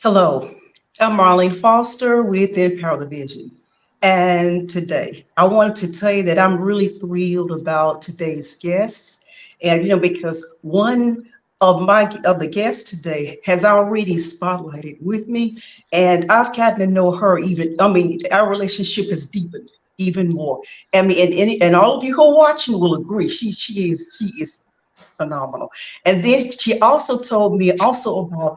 Hello, I'm Marlene Foster with Empower the Vision. And today, I wanted to tell you that I'm really thrilled about today's guests. And, because one of the guests today has already spotlighted with me, and I've gotten to know her our relationship has deepened even more. And all of you who are watching will agree. She is phenomenal. And then she also told me also about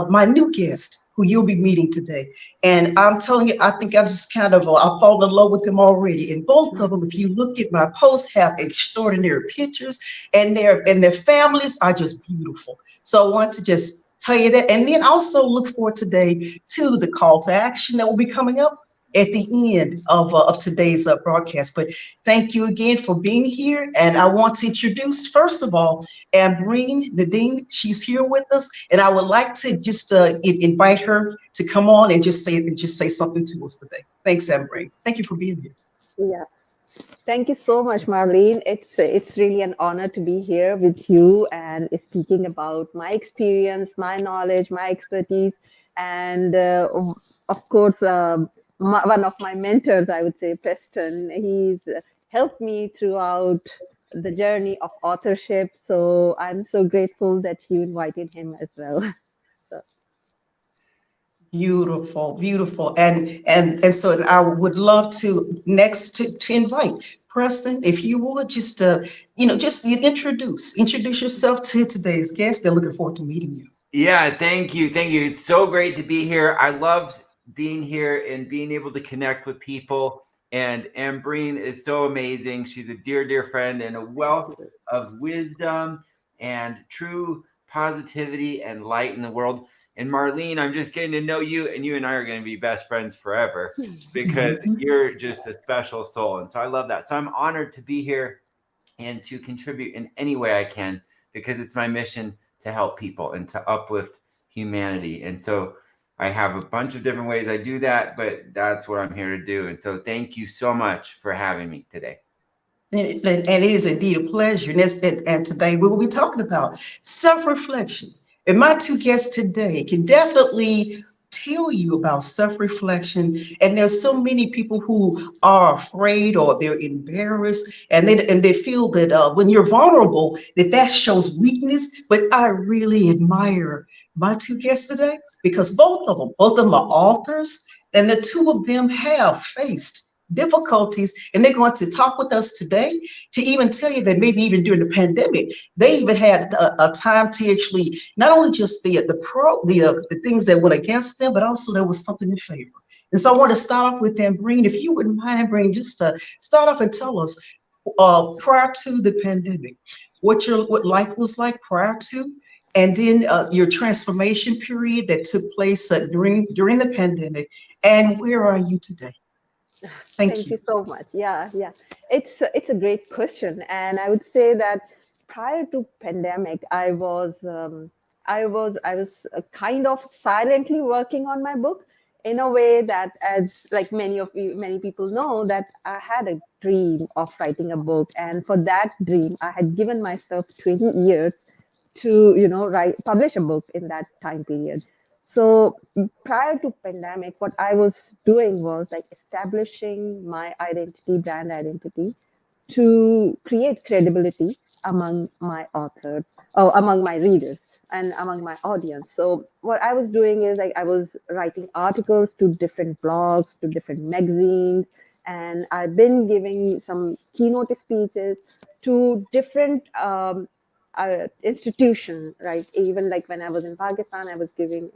my new guest who you'll be meeting today. And I'm telling you, I think I've just I've fallen in love with them already. And both of them, if you look at my posts, have extraordinary pictures, and their families are just beautiful. So I want to just tell you that. And then also look forward today to the call to action that will be coming up at the end of today's broadcast. But thank you again for being here. And I want to introduce, first of all, Ambreen, Nadeem. She's here with us. And I would like to just invite her to come on and just say something to us today. Thanks, Ambreen. Thank you for being here. Yeah, thank you so much, Marlene. It's really an honor to be here with you and speaking about my experience, my knowledge, my expertise, and of course, one of my mentors, I would say, Preston. He's helped me throughout the journey of authorship. So I'm so grateful that you invited him as well. So, Beautiful, beautiful. And so I would love to next to invite Preston, if you would just introduce yourself to today's guest. They're looking forward to meeting you. Yeah, thank you. Thank you. It's so great to be here. I loved being here and being able to connect with people. And Ambreen is so amazing. She's a dear, dear friend and a thank wealth you. of wisdom and true positivity and light in the world. And Marlene, I'm just getting to know you, and you and I are going to be best friends forever because you're just a special soul. And so I love that. So I'm honored to be here and to contribute in any way I can because it's my mission to help people and to uplift humanity. And so I have a bunch of different ways I do that, but that's what I'm here to do. And so thank you so much for having me today. And it is indeed a pleasure. And today we will be talking about self-reflection. And my two guests today can definitely tell you about self-reflection. And there's so many people who are afraid or they're embarrassed, and they feel that when you're vulnerable, that shows weakness. But I really admire my two guests today because both of them are authors, and the two of them have faced difficulties, and they're going to talk with us today to even tell you that maybe even during the pandemic they even had a time to actually not only just the things that went against them, but also there was something in favor. And so I want to start off with Ambreen. If you wouldn't mind, Ambreen, just to start off and tell us prior to the pandemic what life was like prior to, and then your transformation period that took place during the pandemic, and where are you today? Thank Thank you. you so much. Yeah. It's a great question, and I would say that prior to pandemic, I was kind of silently working on my book in a way that, as like many people know, that I had a dream of writing a book, and for that dream, I had given myself 20 years to write publish a book in that time period. So prior to pandemic, what I was doing was like establishing my identity, brand identity, to create credibility among my authors, or among my readers, and among my audience. So what I was doing is like I was writing articles to different blogs, to different magazines, and I've been giving some keynote speeches to different institution, right? Even like when I was in Pakistan, I was giving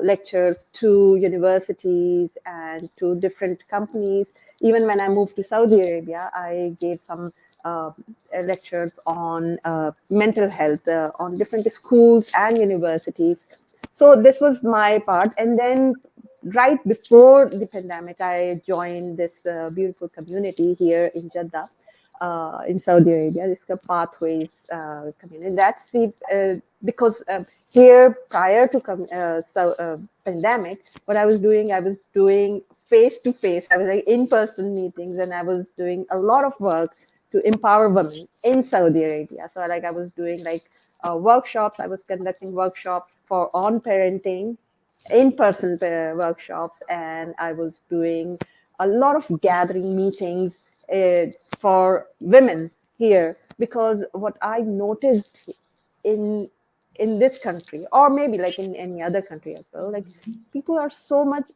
lectures to universities and to different companies. Even when I moved to Saudi Arabia, I gave some lectures on mental health on different schools and universities. So this was my part. And then right before the pandemic, I joined this beautiful community here in Jeddah, in Saudi Arabia. This is a Pathways community. That's the because here prior to pandemic, what I was doing face to face. I was like in person meetings, and I was doing a lot of work to empower women in Saudi Arabia. So I was doing like workshops. I was conducting workshops for on parenting, in-person workshops, and I was doing a lot of gathering meetings uh, for women here, because what I noticed in in this country, or maybe like in any other country as well, like people are so much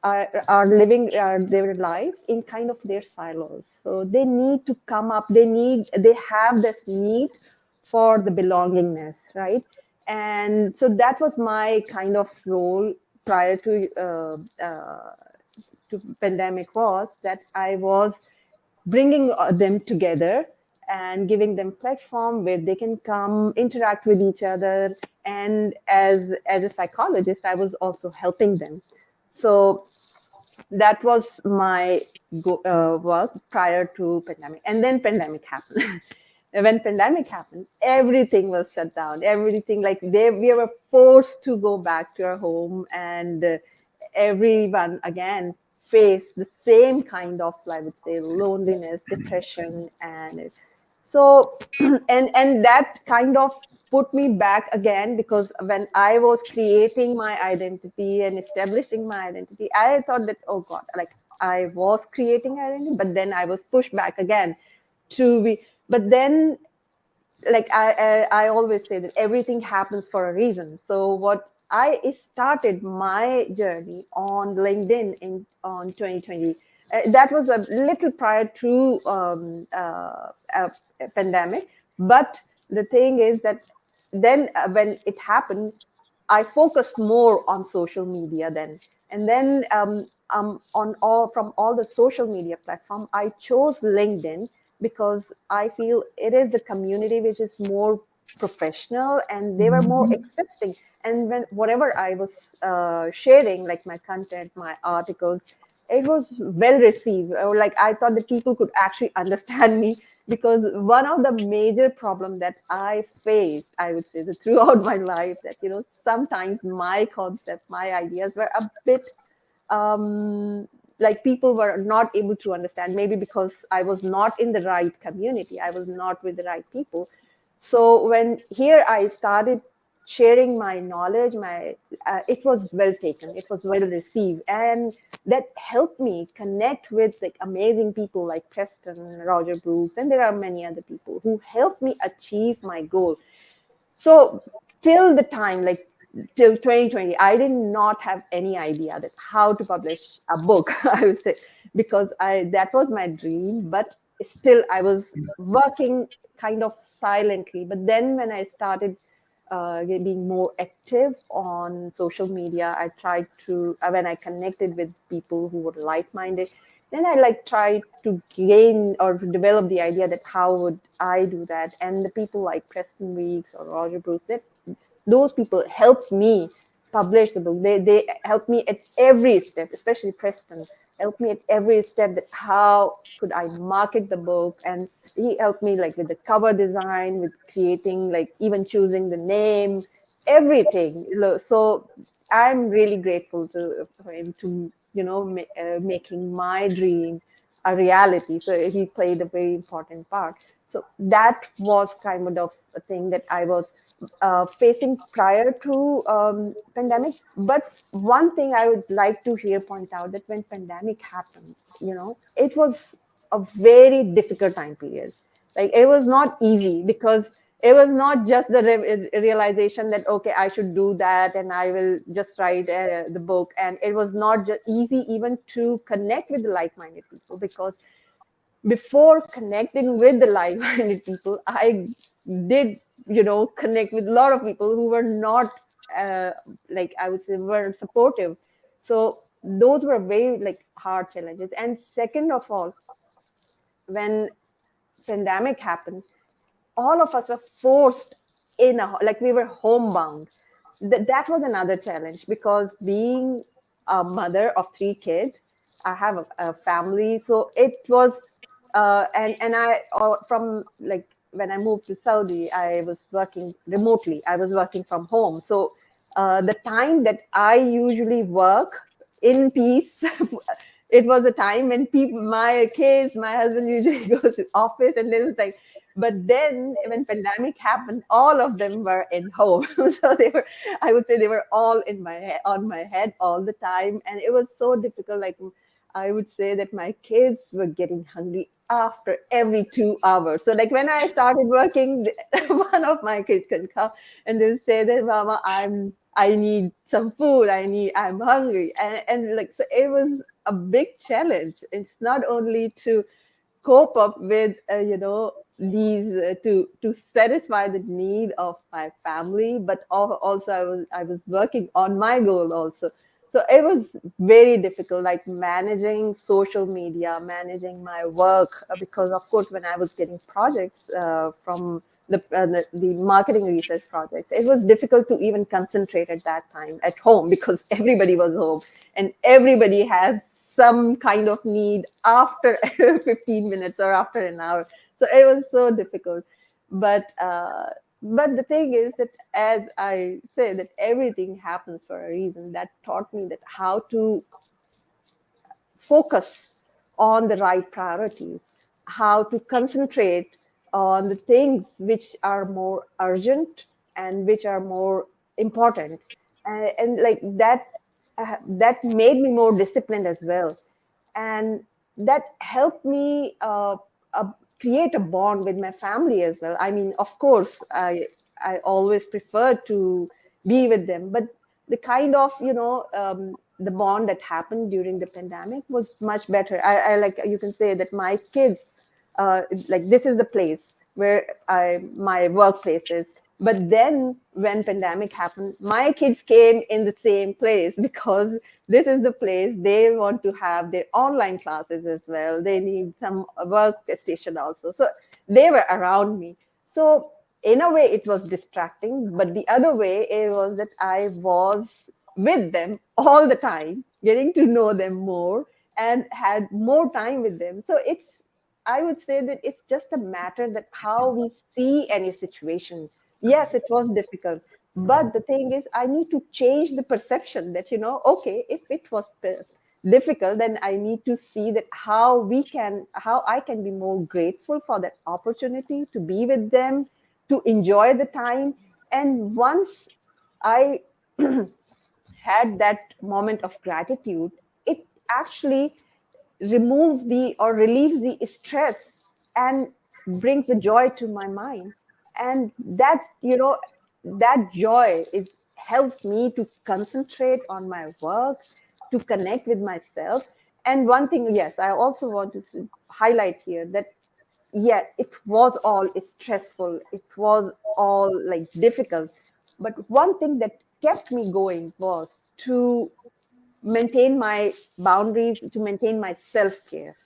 are living their lives in kind of their silos. So they need to come up. They have this need for the belongingness, right? And so that was my kind of role prior to pandemic, was that I was bringing them together and giving them platform where they can come interact with each other. And as a psychologist, I was also helping them. So that was my work prior to pandemic, and then pandemic happened. When pandemic happened, everything was shut down, everything, like we were forced to go back to our home, and everyone again faced the same kind of, I would say, loneliness, depression, and so and that kind of put me back again, because when I was creating my identity and establishing my identity, I thought that, oh god, like I was creating identity, but then I was pushed back again to be. But then, like I always say that everything happens for a reason. So what I started my journey on LinkedIn in on 2020. That was a little prior to a pandemic, but the thing is that then when it happened, I focused more on social media then. And then on all from all the social media platform, I chose LinkedIn because I feel it is the community which is more professional, and they were more Mhm. accepting. And when whatever I was sharing, like my content, my articles, it was well received. Or like I thought that people could actually understand me, because one of the major problem that I faced, I would say, that throughout my life, that sometimes my concept, my ideas were a bit um, like people were not able to understand, maybe because I was not in the right community, I was not with the right people. So when here I started sharing my knowledge, my it was well taken, it was well received, and that helped me connect with like amazing people like Preston, Roger Brooks, and there are many other people who helped me achieve my goal. So till the time, like till 2020, I did not have any idea that how to publish a book. I would say, because I that was my dream, but still I was working kind of silently. But then when I started being more active on social media, I tried to when I connected with people who were like-minded, then I like tried to gain or to develop the idea that how would I do that. And the people like Preston Weeks or Roger Bruce, that those people helped me publish the book. They helped me at every step, especially Preston helped me at every step, that how could I market the book. And he helped me like with the cover design, with creating, like even choosing the name, everything. So I'm really grateful to for him to making my dream a reality. So he played a very important part. So that was kind of a thing that I was facing prior to pandemic. But one thing I would like to here point out, that when pandemic happened, it was a very difficult time period. Like it was not easy, because it was not just the realization that okay, I should do that and I will just write the book. And it was not just easy even to connect with the like-minded people, because before connecting with the like-minded people, I did connect with a lot of people who were not uh, like I would say were supportive. So those were very like hard challenges. And second of all, when pandemic happened, all of us were forced like we were homebound. That was another challenge, because being a mother of three kids, I have a family. So it was and I from like when I moved to Saudi, I was working remotely, I was working from home. So the time that I usually work in peace it was a time when people, my kids, my husband usually goes to office, and it was like, but then when pandemic happened, all of them were in home. So they were, I would say they were all in my head, on my head all the time. And it was so difficult. Like I would say that my kids were getting hungry after every 2 hours. So like when I started working, one of my kids can come and they'll say that, Mama, I need some food. I'm hungry. And like, so it was a big challenge. It's not only to cope up with, these, to satisfy the need of my family, but also I was working on my goal also. So it was very difficult, like managing social media, managing my work, because of course when I was getting projects from the marketing research projects, it was difficult to even concentrate at that time at home, because everybody was home and everybody has some kind of need after 15 minutes or after an hour. So it was so difficult. But uh, but the thing is that, as I say, that everything happens for a reason. That taught me that how to focus on the right priorities, how to concentrate on the things which are more urgent and which are more important. And like that made me more disciplined as well. And that helped me uh, create a bond with my family as well. I mean, of course, I always prefer to be with them, but the kind of the bond that happened during the pandemic was much better. I like, you can say that my kids, like, this is the place where my workplace is. But then when pandemic happened, my kids came in the same place, because this is the place they want to have their online classes as well. They need some workstation also. So they were around me. So in a way it was distracting, but the other way it was that I was with them all the time, getting to know them more and had more time with them. So it's, I would say that it's just a matter that how we see any situation. Yes, it was difficult, but the thing is, I need to change the perception that, okay, if it was difficult, then I need to see that how I can be more grateful for that opportunity to be with them, to enjoy the time. And once I had that moment of gratitude, it actually removes the or relieves the stress and brings the joy to my mind. And that joy is helps me to concentrate on my work, to connect with myself. And one thing, yes, I also want to highlight here that, yeah, it was all stressful, it was all like difficult, but one thing that kept me going was to maintain my boundaries, to maintain my self-care.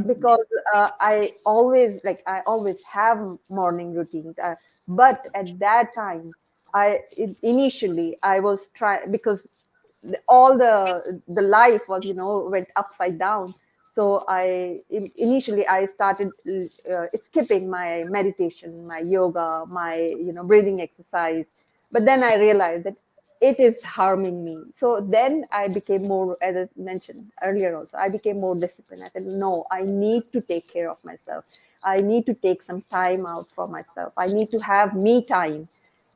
Because I always have morning routines, but at that time, initially I was trying, because all the life was, went upside down. So initially I started skipping my meditation, my yoga, my breathing exercise. But then I realized that it is harming me. So then I became more, as I mentioned earlier also, I became more disciplined. I said, no, I need to take care of myself. I need to take some time out for myself. I need to have me time.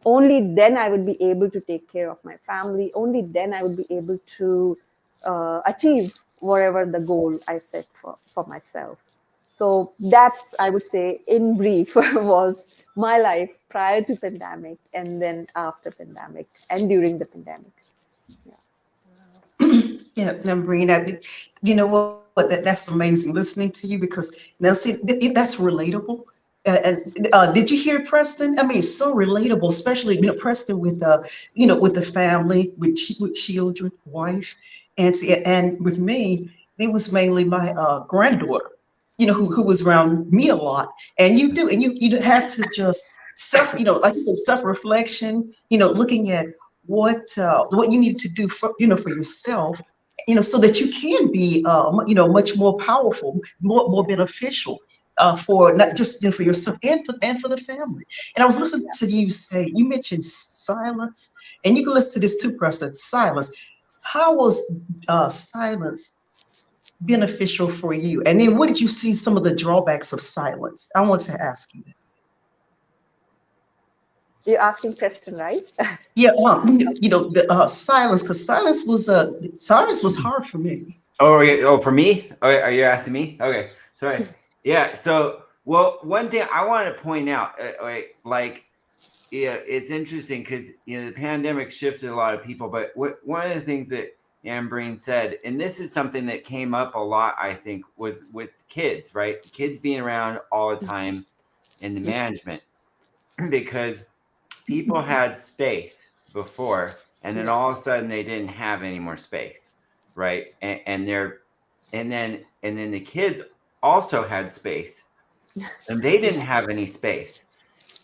Only then I would be able to take care of my family. Only then I would be able to achieve whatever the goal I set for myself. So that's, I would say, in brief, was my life prior to pandemic, and then after pandemic, and during the pandemic. Yeah, Ambreen, you know what? That's amazing listening to you, because now see that's relatable. And did you hear Preston? I mean, it's so relatable, especially Preston with with the family, with children, wife, and with me, it was mainly my granddaughter, who was around me a lot. And you had to just self, like you said, self reflection, looking at what you need to do for for yourself, so that you can be much more powerful, more Yeah, beneficial, for not just for yourself, and for the family. And I was listening yeah, to you say, you mentioned silence, and you can listen to this too, Preston. Silence. How was silence beneficial for you? And then what did you see some of the drawbacks of silence? I want to ask you that. You're asking Preston, right? Yeah, the silence, because silence was hard for me. Oh, yeah, oh, for me? Oh, are you asking me? Okay, sorry. Yeah. So, well, one thing I want to point out, like, yeah, it's interesting because the pandemic shifted a lot of people. But one of the things that Ambreen said, and this is something that came up a lot, I think, was with kids, right? Kids being around all the time in the management, because people had space before, and then all of a sudden they didn't have any more space, right? And then the kids also had space, and they didn't have any space,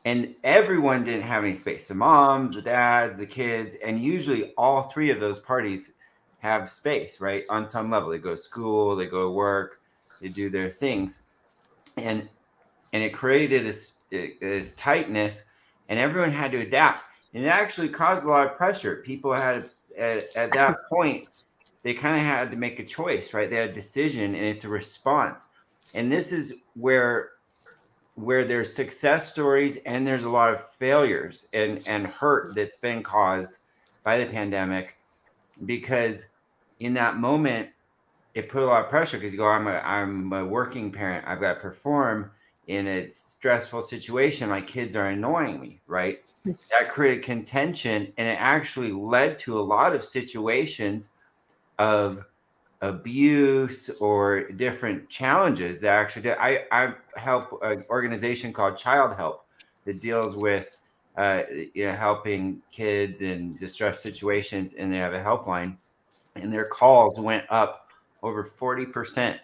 and everyone didn't have any space. The moms, the dads, the kids, and usually all three of those parties have space, right? On some level, they go to school, they go to work, they do their things, and it created this tightness, and everyone had to adapt, and it actually caused a lot of pressure. People had at that point, they kind of had to make a choice, right? They had a decision, and it's a response, and this is where there's success stories and there's a lot of failures and hurt that's been caused by the pandemic, because in that moment it put a lot of pressure, because you go, I'm a working parent, I've got to perform in a stressful situation, my kids are annoying me, right? That created contention, and it actually led to a lot of situations of abuse or different challenges that actually did. I help an organization called Child Help that deals with helping kids in distress situations, and they have a helpline, and their calls went up over 40%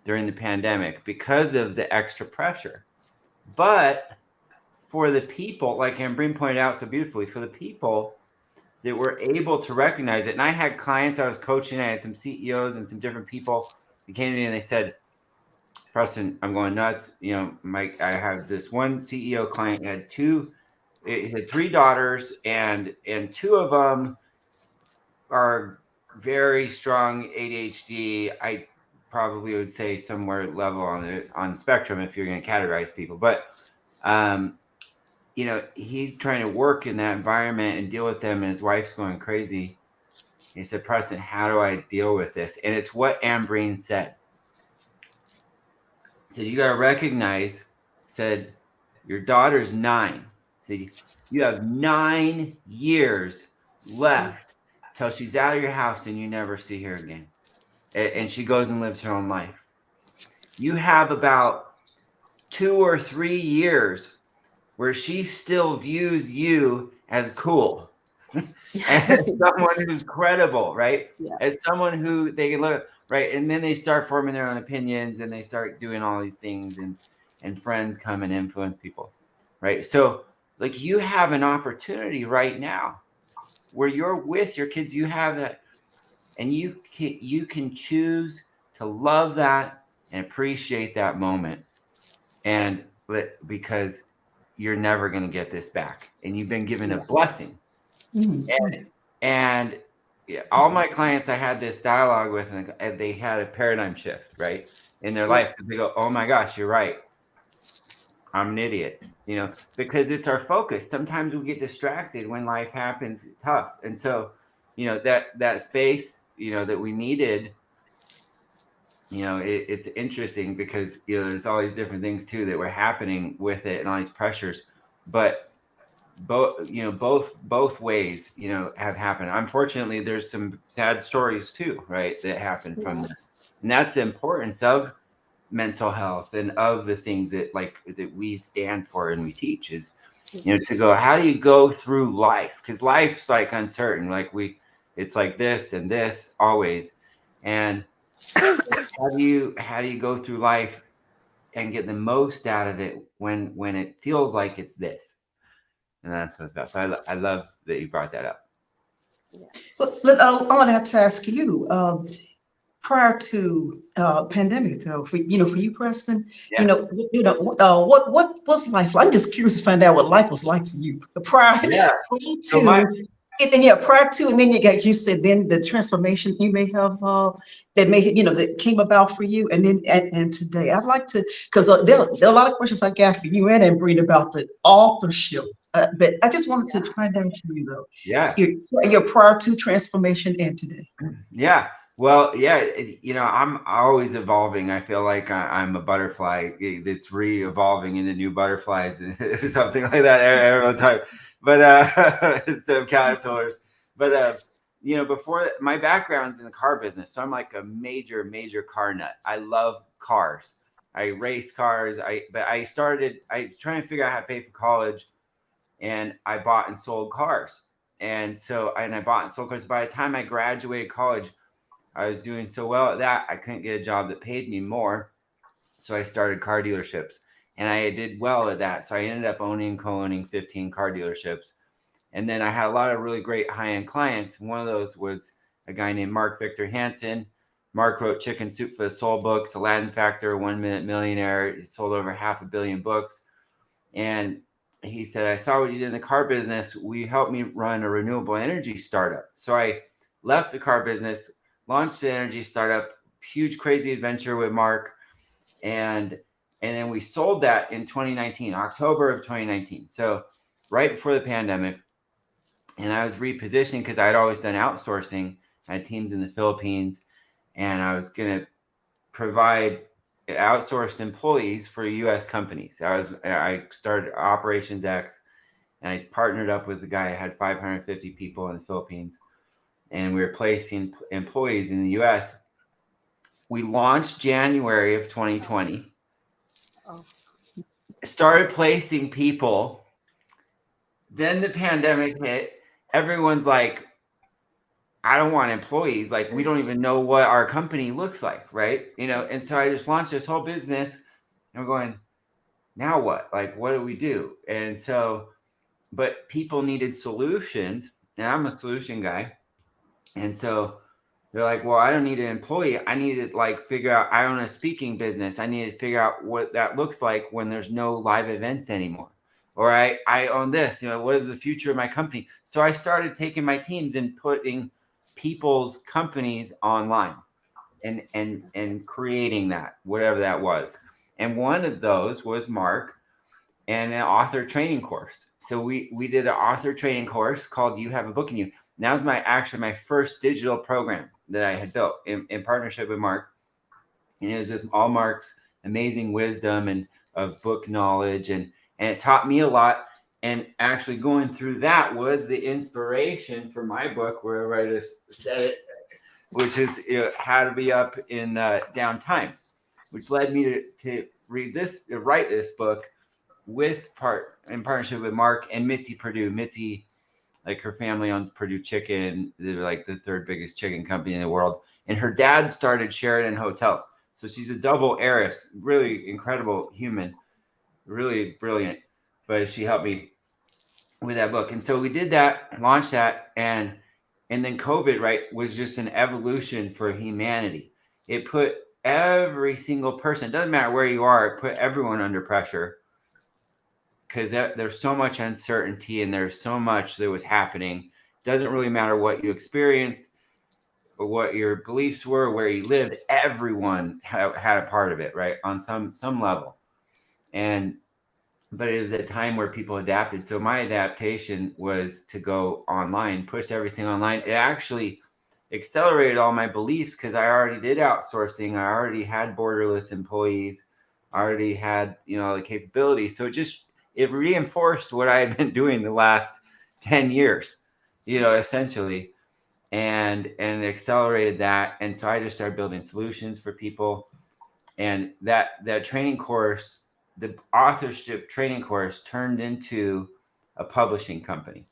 during the pandemic because of the extra pressure. But for the people, like Ambreen pointed out so beautifully, for the people that were able to recognize it. And I had clients I was coaching, I had some CEOs and some different people that came to me and they said, Preston, I'm going nuts. Mike, I have this one CEO client he had three daughters, and two of them are very strong ADHD. I probably would say somewhere level on the spectrum if you're going to categorize people. But he's trying to work in that environment and deal with them, and his wife's going crazy. He said, Preston, how do I deal with this? And it's what Ambreen said. He said, you got to recognize, said, your daughter's 9. Said, you have 9 years left till she's out of your house and you never see her again. And she goes and lives her own life. You have about 2 or 3 years where she still views you as cool, as someone who's credible, right? Yeah. As someone who they can look, right? And then they start forming their own opinions, and they start doing all these things, and friends come and influence people, right? So, like, you have an opportunity right now where you're with your kids, you have that, and you can choose to love that and appreciate that moment, and because you're never going to get this back, and you've been given a blessing. Mm-hmm. And all my clients I had this dialogue with, and they had a paradigm shift, right, in their life, because they go, oh my gosh, you're right, I'm an idiot, because it's our focus. Sometimes we get distracted when life happens tough, and so that space that we needed. It's interesting because there's all these different things too that were happening with it, and all these pressures, but both ways have happened. Unfortunately, there's some sad stories too, right, that happen from that. And that's the importance of mental health and of the things that we stand for and we teach is to go, how do you go through life, because life's uncertain, it's like this and this always, and how do you go through life and get the most out of it when it feels like it's this? And that's what's about. So I love that you brought that up. Yeah. But I want to have to ask you, prior to pandemic, though, for you, Preston, what was life like? I'm just curious to find out what life was like for you prior Yeah. to So And then, yeah, prior to, and then you said then the transformation you may have that may that came about for you, and then and today I'd like to, because there are a lot of questions I got for you and Ambreen about the authorship, but I just wanted to find out from you though Yeah. your prior to transformation and today. Yeah. Well, yeah, I'm always evolving. I feel like I'm a butterfly that's re-evolving into new butterflies or something like that every time. But instead of caterpillars. But before my background's in the car business, so I'm like a major, major car nut. I love cars. I race cars. I was trying to figure out how to pay for college, and I bought and sold cars. And I bought and sold cars. By the time I graduated college, I was doing so well at that, I couldn't get a job that paid me more. So I started car dealerships, and I did well at that. So I ended up co-owning 15 car dealerships. And then I had a lot of really great high-end clients. One of those was a guy named Mark Victor Hansen. Mark wrote Chicken Soup for the Soul books, Aladdin Factor, 1 Minute Millionaire. He sold over 500 million books. And he said, I saw what you did in the car business. Will you help me run a renewable energy startup? So I left the car business, launched the energy startup, huge, crazy adventure with Mark. And then we sold that in 2019, October of 2019. So right before the pandemic. And I was repositioning because I had always done outsourcing. I had teams in the Philippines, and I was going to provide outsourced employees for U.S. companies. I started Operations X, and I partnered up with the guy. I had 550 people in the Philippines, and we were placing employees in the U.S. We launched January of 2020. Oh. Started placing people. Then the pandemic hit. Everyone's like, I don't want employees. Like, we don't even know what our company looks like, right? And so I just launched this whole business, and we're going, now what? Like, what do we do? And so, but people needed solutions, and I'm a solution guy. And so they're like, well, I don't need an employee. I need to figure out, I own a speaking business. I need to figure out what that looks like when there's no live events anymore. Or I own this, what is the future of my company? So I started taking my teams and putting people's companies online and creating that, whatever that was. And one of those was Mark and an author training course. So we did an author training course called You Have a Book in You. And that was my first digital program that I had built in partnership with Mark. And it was with all Mark's amazing wisdom and of book knowledge. And it taught me a lot. And actually going through that was the inspiration for my book, wherever I just said it, which is How to Be Up in Down Times, which led me to write this book in partnership with Mark and Mitzi Perdue. Mitzi, her family owns Perdue Chicken. They're like the third biggest chicken company in the world. And her dad started Sheraton Hotels. So she's a double heiress, really incredible human, really brilliant. But she helped me with that book. And so we did that, launched that, and then COVID, right, was just an evolution for humanity. It put every single person, doesn't matter where you are, it put everyone under pressure because there's so much uncertainty and there's so much that was happening. Doesn't really matter what you experienced or what your beliefs were, where you lived, everyone had a part of it, right, on some level. But it was a time where people adapted. So my adaptation was to go online, push everything online. It actually accelerated all my beliefs because I already did outsourcing. I already had borderless employees. I already had, the capability. So it reinforced what I had been doing the last 10 years, essentially, and accelerated that. And so I just started building solutions for people. And that training course, the authorship training course, turned into a publishing company,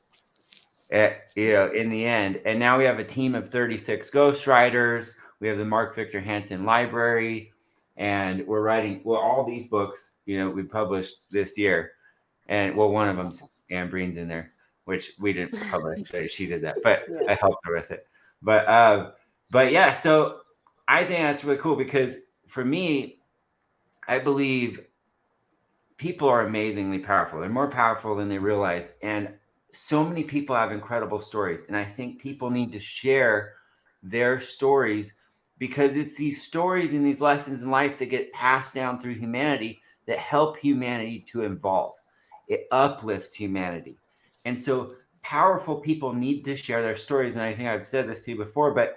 in the end. And now we have a team of 36 ghostwriters. We have the Mark Victor Hansen library, and we're writing, all these books, we published this year. And one of them's Ambreen's in there, which we didn't publish. She did that, but Yeah. I helped her with it. But yeah, so I think that's really cool because for me, I believe people are amazingly powerful. They're more powerful than they realize. And so many people have incredible stories, and I think people need to share their stories, because it's these stories and these lessons in life that get passed down through humanity that help humanity to evolve. It uplifts humanity. And so powerful people need to share their stories. And I think I've said this to you before, but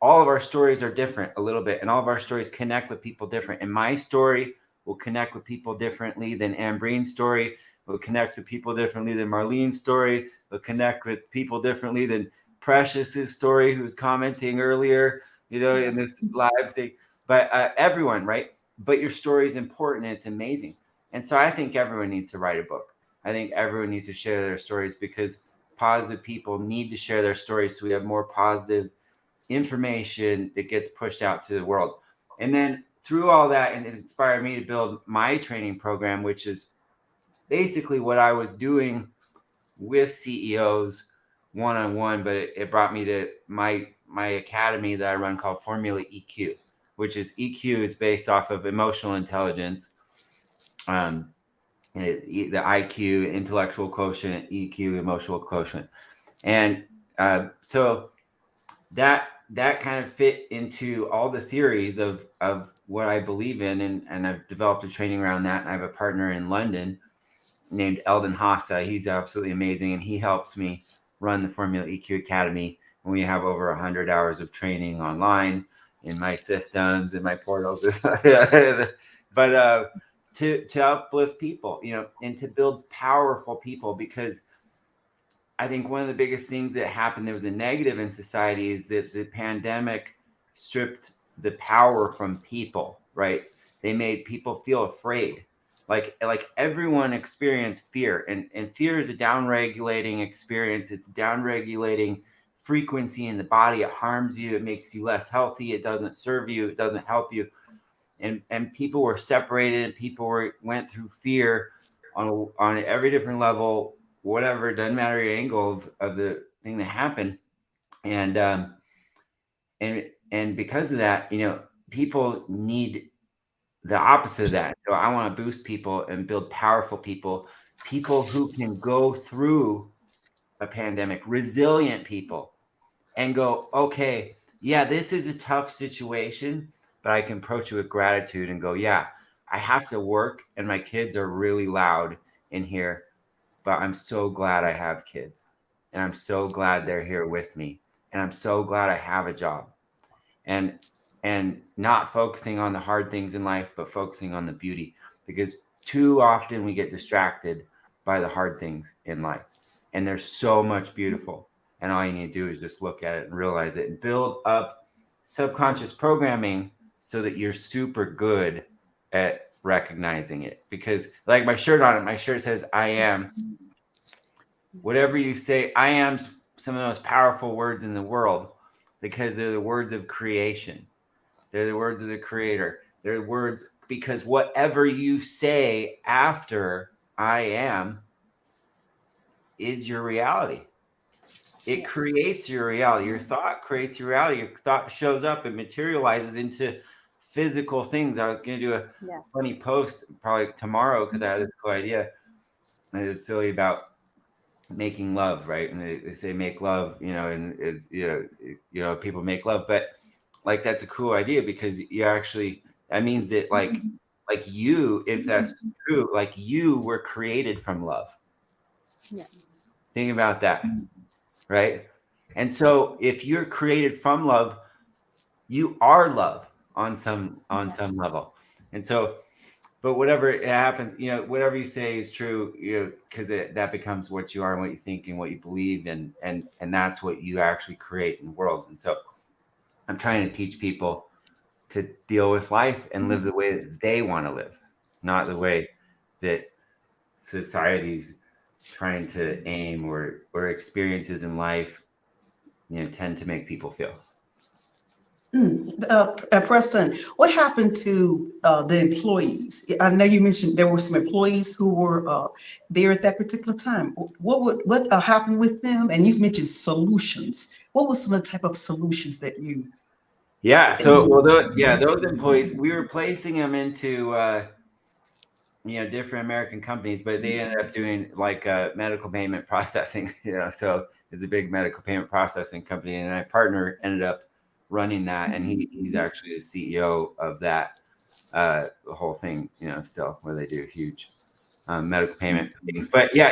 all of our stories are different a little bit, and all of our stories connect with people different. And my story will connect with people differently than Ambreen's story, will connect with people differently than Marlene's story, will connect with people differently than Precious's story, who was commenting earlier, in this live thing. But everyone, right? But your story is important, and it's amazing. And so I think everyone needs to write a book. I think everyone needs to share their stories, because positive people need to share their stories so we have more positive information that gets pushed out to the world. And then through all that, and it inspired me to build my training program, which is basically what I was doing with CEOs one-on-one, but it brought me to my academy that I run called Formula EQ, which is EQ is based off of emotional intelligence, the IQ, intellectual quotient, EQ, emotional quotient. And so that kind of fit into all the theories of what I believe in, and I've developed a training around that. And I have a partner in London named Eldon Hassa. He's absolutely amazing, and he helps me run the Formula EQ Academy. And we have over 100 hours of training online in my systems and my portals. But to uplift people, and to build powerful people, because I think one of the biggest things that happened that was a negative in society is that the pandemic stripped the power from people, right? They made people feel afraid. Like everyone experienced fear, and fear is a downregulating experience. It's downregulating frequency in the body. It harms you. It makes you less healthy. It doesn't serve you. It doesn't help you. And people were separated. People went through fear on every different level, whatever. It doesn't matter your angle of the thing that happened. And because of that, people need the opposite of that. So I want to boost people and build powerful people who can go through a pandemic, resilient people, and go, okay, yeah, this is a tough situation, but I can approach it with gratitude and go, yeah, I have to work, and my kids are really loud in here, but I'm so glad I have kids, and I'm so glad they're here with me, and I'm so glad I have a job. And not focusing on the hard things in life, but focusing on the beauty, because too often we get distracted by the hard things in life, and there's so much beautiful, and all you need to do is just look at it and realize it, and build up subconscious programming so that you're super good at recognizing it. Because like my shirt says, I am. Whatever you say, I am some of the most powerful words in the world, because they're the words of creation. They're the words of the creator. They're words, because whatever you say after I am is your reality. It creates your reality. Your thought creates your reality. Your thought shows up and materializes into physical things. I was going to do a funny post probably tomorrow, because I had this cool idea. And it was silly about making love, right? And they say make love, and people make love, but like that's a cool idea, because that means that like you, if that's true, like you were created from love. Yeah. Think about that, right? And so if you're created from love, you are love on some level. And so, but whatever it happens, whatever you say is true, because that becomes what you are and what you think and what you believe, and that's what you actually create in the world. And so I'm trying to teach people to deal with life and live the way that they want to live, not the way that society's trying to aim, or experiences in life, tend to make people feel. Preston, what happened to the employees? I know you mentioned there were some employees who were there at that particular time. What happened with them? And you've mentioned solutions. What were some of the type of solutions that you? Yeah. So, those employees, we were placing them into different American companies, but they ended up doing like medical payment processing, so it's a big medical payment processing company. And my partner ended up running that, and he's actually the CEO of that whole thing, still, where they do huge medical payment things. But yeah,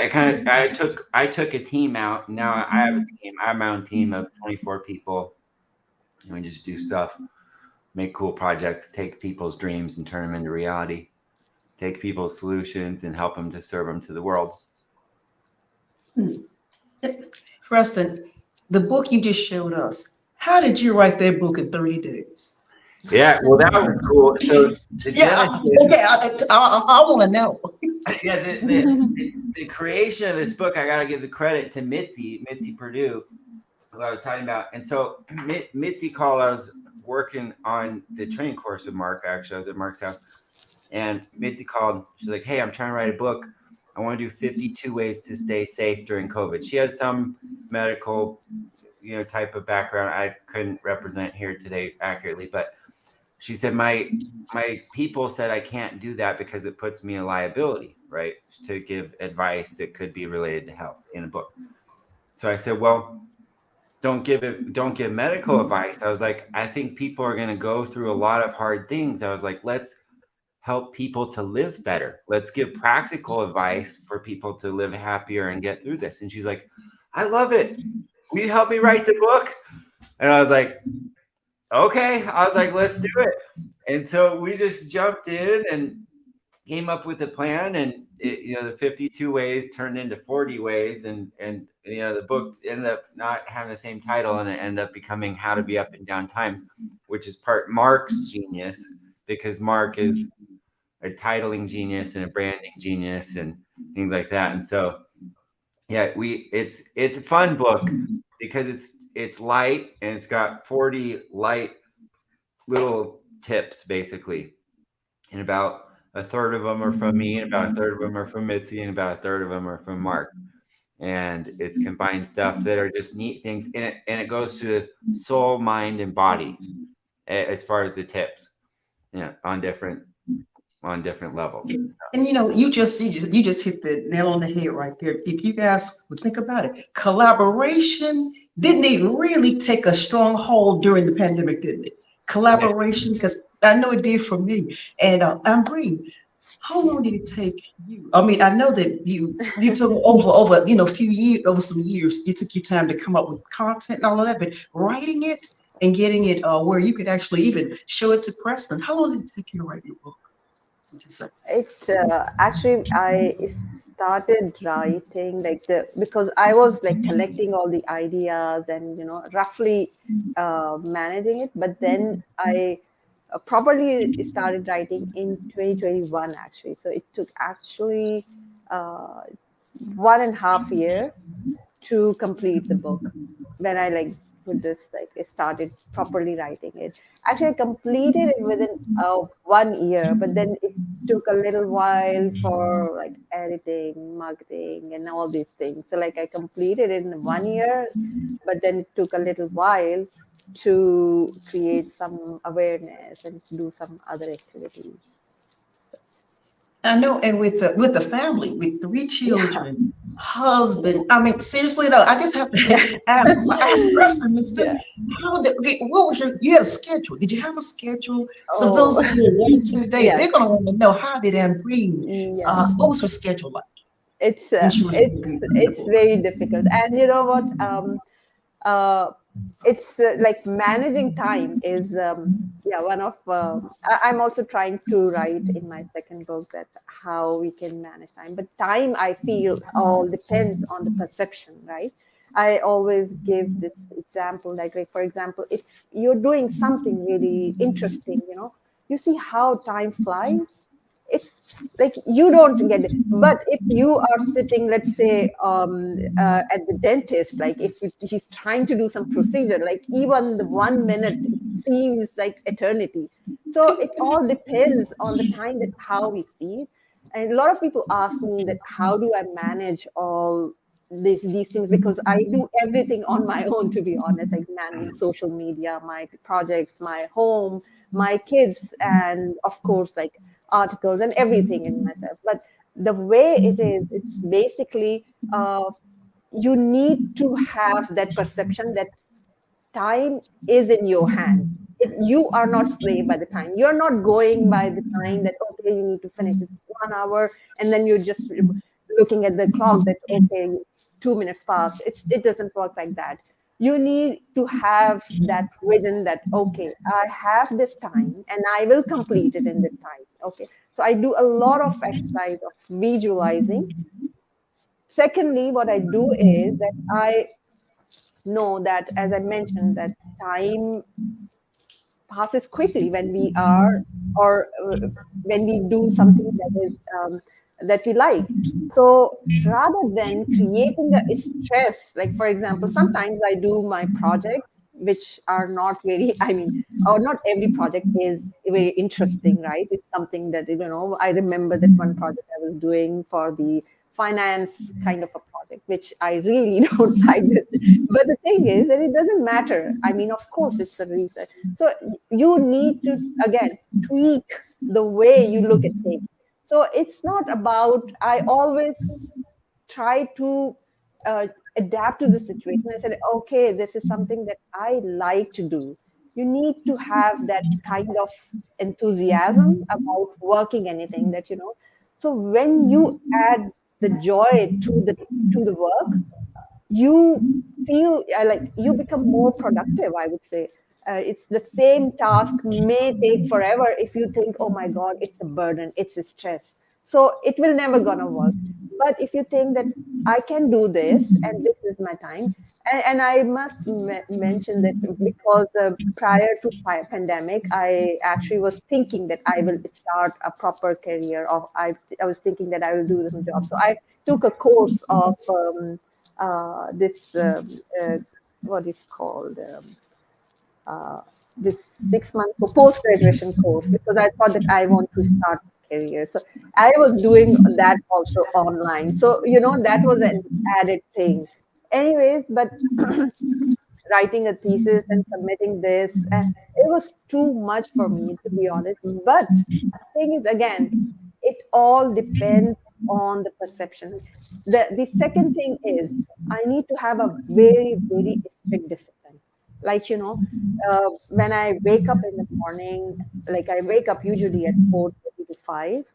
I took a team out. Now I have a team. I have my own team of 24 people, and we just do stuff, make cool projects, take people's dreams and turn them into reality, take people's solutions and help them to serve them to the world. Preston, the book you just showed us, how did you write that book in 30 days? Yeah, well, that was cool. So the genesis, okay, I want to know. Yeah, the creation of this book, I got to give the credit to Mitzi Purdue, who I was talking about. And so Mitzi called, I was working on the training course with Mark, actually. I was at Mark's house. And Mitzi called. She's like, hey, I'm trying to write a book. I want to do 52 ways to stay safe during COVID. She has some medical, type of background I couldn't represent here today accurately. But she said, my people said I can't do that because it puts me in liability, right? To give advice that could be related to health in a book. So I said, well, don't give medical advice. I was like, I think people are going to go through a lot of hard things. I was like, let's help people to live better. Let's give practical advice for people to live happier and get through this. And she's like, I love it. Will you help me write the book? And I was like, okay. I was like, let's do it. And so we just jumped in and came up with a plan, and the 52 ways turned into 40 ways. And the book ended up not having the same title, and it ended up becoming How to Be Up and Down Times, which is part Mark's genius, because Mark is a titling genius and a branding genius and things like that. And so, yeah, it's a fun book because it's light, and it's got 40 light little tips basically, and about a third of them are from me, and about a third of them are from Mitzi, and about a third of them are from Mark. And it's combined stuff that are just neat things in it, and it goes to soul, mind, and body as far as the tips, on different levels. And you just hit the nail on the head right there. If you guys would think about it, collaboration didn't even really take a strong hold during the pandemic, didn't it? Collaboration, because I know it did for me. And Ambreen, how long did it take you? I mean, I know that you took over few years, over some years, you took your time to come up with content and all of that, but writing it and getting it where you could actually even show it to Preston, how long did it take you to write your book? Would you say? It actually, I started writing because I was collecting all the ideas and roughly managing it, but then I properly started writing in 2021 actually. So it took actually 1.5 years to complete the book when I with this I started properly writing it. Actually, I completed it within 1 year, but then it took a little while for editing, marketing, and all these things. So I completed it in 1 year, but then it took a little while to create some awareness and to do some other activities. I know, and with the family, with 3 children, husband. I mean, seriously though, I just have to ask Preston, Mister, what was you had a schedule? Did you have a schedule? So those who are watching today, they're going to want to know, how did Ambreen? What was her schedule like? It's very difficult, and you know what? It's managing time is one of I'm also trying to write in my second book that how we can manage time, but time, I feel, all depends on the perception, right? I always give this example, like for example, if you're doing something really interesting, you see how time flies. It's you don't get it, but if you are sitting, let's say, at the dentist, if he's trying to do some procedure, even the 1 minute seems like eternity. So it all depends on the time that how we see it. And a lot of people ask me that how do I manage all these things, because I do everything on my own, to be honest, managing social media, my projects, my home, my kids, and of course articles and everything in myself. But the way it is, it's basically you need to have that perception that time is in your hand. You are not slave by the time. You're not going by the time that, okay, you need to finish it 1 hour, and then you're just looking at the clock that, okay, it's 2 minutes past. It doesn't work like that. You need to have that vision that, okay, I have this time and I will complete it in this time. Okay. So I do a lot of exercise of visualizing. Secondly, what I do is that I know that, as I mentioned, that time passes quickly when we are, or when we do something that is that we like. So rather than creating a stress, like for example, sometimes I do my project, which are not very, I mean, or not every project is very interesting, right? It's something that, I remember that one project I was doing for the finance kind of a project, which I really don't like this. But the thing is that it doesn't matter. I mean, of course, it's a research. So you need to, again, tweak the way you look at things. So it's not about, I always try to uh, adapt to the situation. I said, okay, this is something that I like to do. You need to have that kind of enthusiasm about working anything that, So when you add the joy to the work, you feel like you become more productive, I would say. It's the same task may take forever if you think, oh my god, it's a burden, it's a stress, so it will never gonna work. But if you think that I can do this and this is my time, and I must mention that because prior to pandemic, I actually was thinking that I will start a proper career, or I was thinking that I will do some job. So I took a course of this what is called uh, this 6 month post graduation course, because I thought that I want to start a career. So I was doing that also online. So that was an added thing. Anyways, but writing a thesis and submitting this, it was too much for me, to be honest. But the thing is, again, it all depends on the perception. The second thing is, I need to have a very, very strict discipline. Like, when I wake up in the morning, like I wake up usually at 4:30 to 5.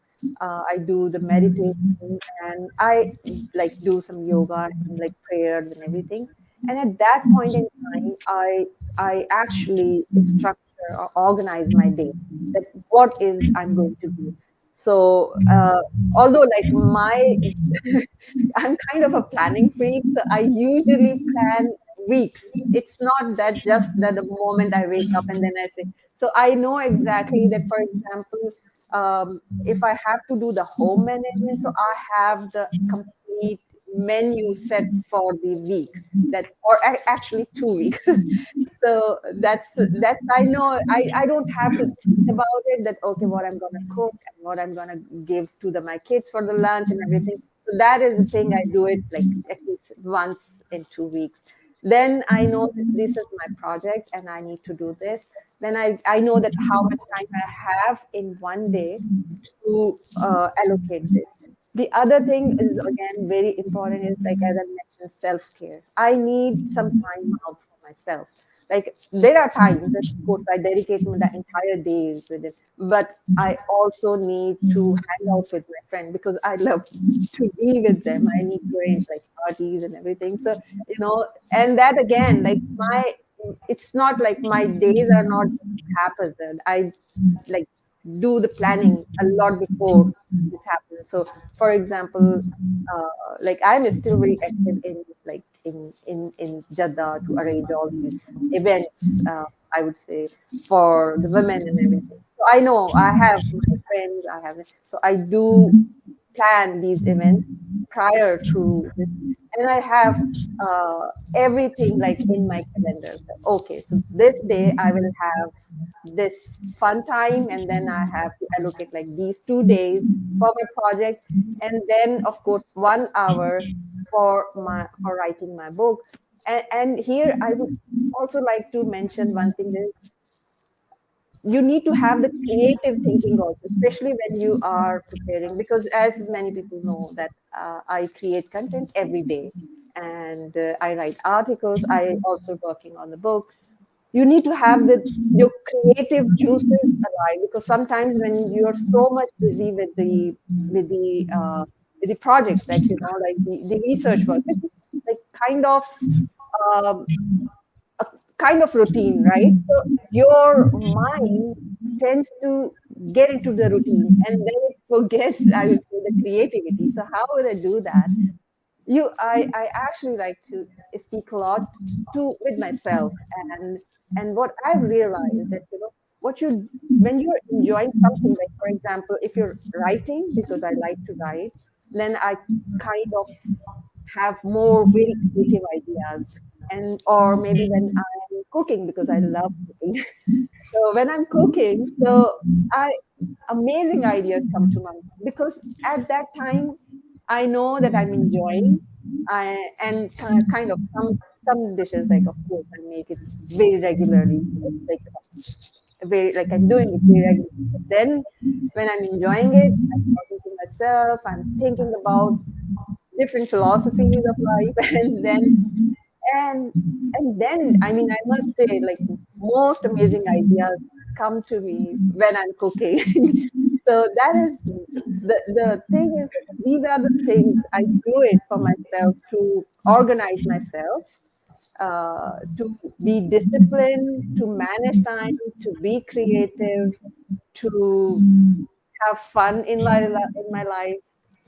I do the meditation, and I like do some yoga and like prayers and everything. And at that point in time, I actually structure or organize my day, that what is I'm going to do. So although like my I'm kind of a planning freak, so I usually plan weeks. It's not that just that the moment I wake up and then I say. So I know exactly that, for example, if I have to do the home management, so I have the complete menu set for the week, that, or actually 2 weeks. So that's I know I don't have to think about it, that okay, what I'm gonna cook and what I'm gonna give to my kids for the lunch and everything. So that is the thing. I do it like at least once in 2 weeks. Then I know that this is my project and I need to do this. Then I know that how much time I have in one day to allocate this. The other thing is, again, very important, is like, as I mentioned, self care. I need some time out for myself. Like there are times that, of course, I dedicate the entire days with it, but I also need to hang out with my friend because I love to be with them. I need to arrange like parties and everything. So and that again, like it's not like my days are not haphazard. I like do the planning a lot before this happens. So, for example, like I'm still very active in like in Jeddah to arrange all these events. I would say, for the women and everything. So I know I have my friends. I have, so I do plan these events prior to this, and I have everything like in my calendar. So, okay, so this day I will have this fun time, and then I have to allocate like these 2 days for my project, and then of course 1 hour for writing my book. And here I would also like to mention one thing, is you need to have the creative thinking also, especially when you are preparing, because as many people know that I create content every day, and I write articles. I also working on the book. You need to have your creative juices alive, because sometimes when you're so much busy with the uh, with the projects, like like the research work, which is like um, a kind of routine, right? So your mind tends to get into the routine, and then it forgets, I would say, the creativity. So how would I do that? I actually like to speak a lot to with myself, and what I've realized that what you when you're enjoying something, like for example, if you're writing, because I like to write, then I kind of have more very creative ideas, and or maybe when I'm cooking, because I love cooking. So when I'm cooking, so I amazing ideas come to mind, because at that time I know that I'm enjoying. And kind of some dishes, like of course I make it very regularly. It's like very, like I'm doing it very regularly. But then when I'm enjoying it, I'm talking to myself. I'm thinking about different philosophies of life, and then I mean, I must say, like, most amazing ideas come to me when I'm cooking. So that is the thing is that these are the things I do it for myself, to organize myself, to be disciplined, to manage time, to be creative, to have fun in my life.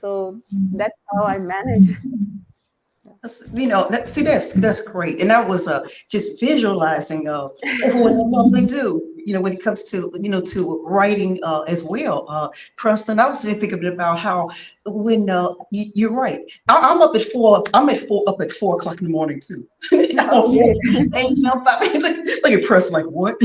So that's how I manage. See, that's great, and that was just visualizing of what I normally do. When it comes to to writing as well. Preston, I was thinking about how when you're right. I'm up at four. I'm at four up at 4 o'clock in the morning too. Okay. And jump out. Look at Preston, like what?